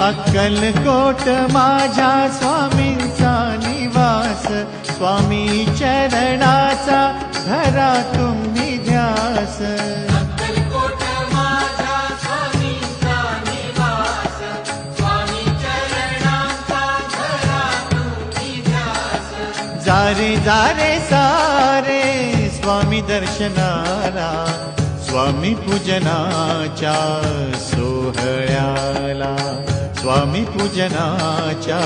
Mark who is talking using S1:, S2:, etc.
S1: अक्कलकोट माझ्या स्वामींचा निवास, स्वामी चरणाचा धरा तुम्ही ध्यास.
S2: अक्कलकोट माझ्या स्वामींचा निवास, स्वामी चरणांचा धरा तुम्ही ध्यास.
S1: जारे जारे सारे स्वामी दर्शनाला, स्वामी पूजनाच्या सोहळ्याला, स्वामी पूजनाच्या